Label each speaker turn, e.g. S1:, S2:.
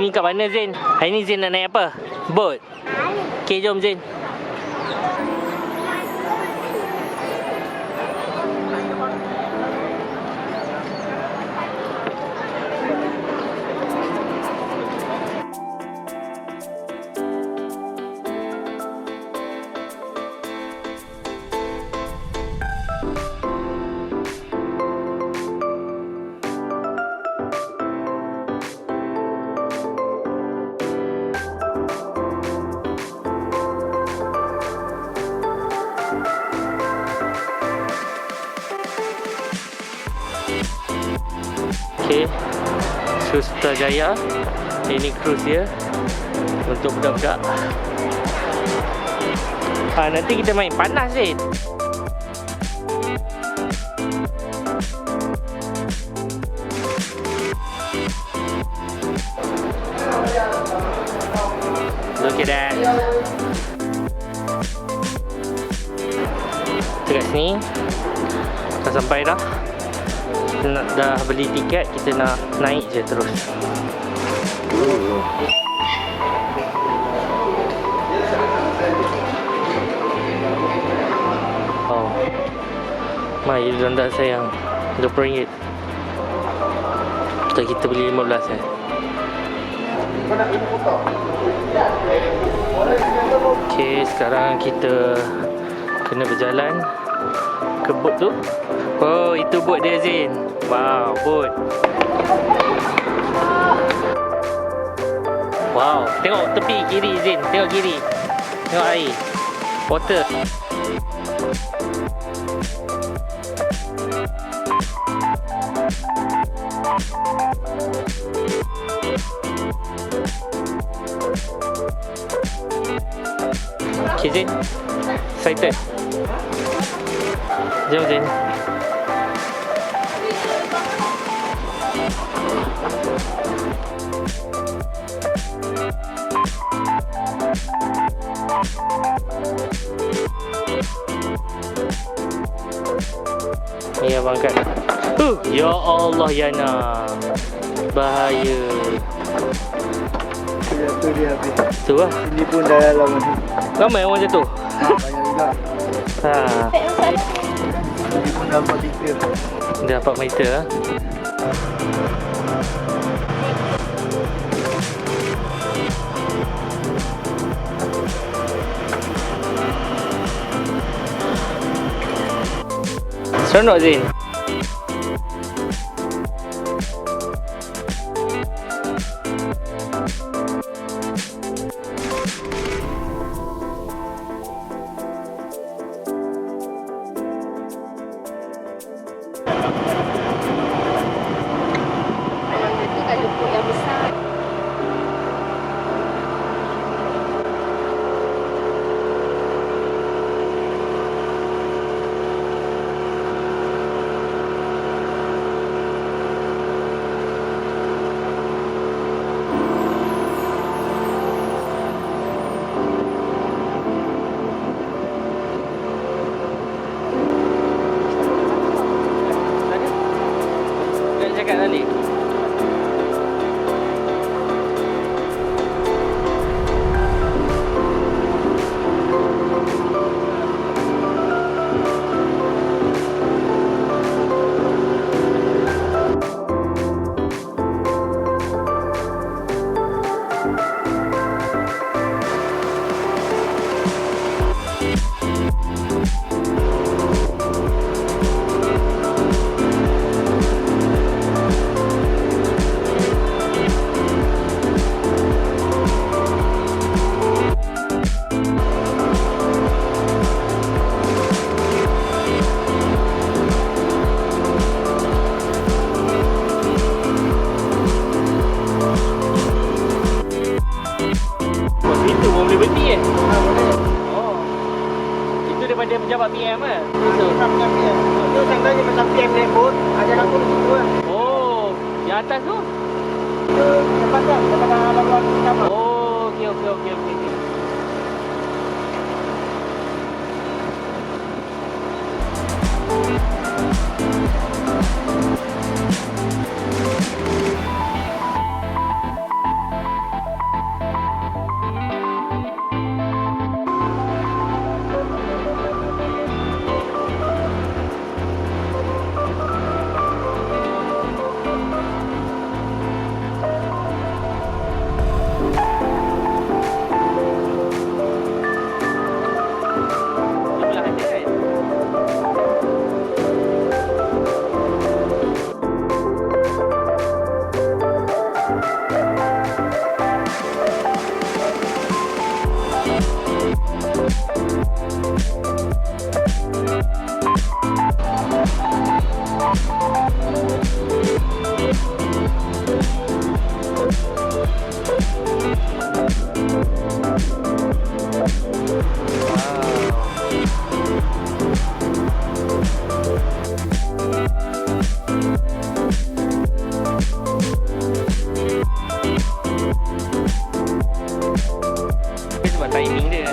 S1: ni kat mana Zain? Hari ni Zain nak naik apa? Boat? Okay, jom Zain. Okay, Putrajaya. Ini cruise dia untuk budak-budak. Nanti kita main panas Zain. Look at that. Kita kat sini dah sampai dah. Kita nak dah beli tiket, kita nak naik je terus. Oh, mai Dondang Sayang RM20. Kita beli 15 Okay, sekarang kita kena berjalan ke bot tu. Oh, itu bot dia Zain. Wow, bot. Wow, tengok tepi kiri Zain. Tengok kiri. Tengok air. Water. Okay Zain, excited. Jom Zain. Ni abang angkat. Ya Allah Yana. Bahaya.
S2: Jatuh dia habis.
S1: Tu lah.
S2: Ini pun dah dalam ni.
S1: Ramai orang jatuh.
S2: Banyak juga. Ini pun dah 4 meter.
S1: Dah 4 meter lah. Seronok Zain. daripada pejabat PM kan? Itu pejabat PM. Itu contohnya macam PM naik bot, ada lampu di situ kan. Oh, di atas tu? Itu depan kan, depan lampu utama. Oh, okey. timing dia.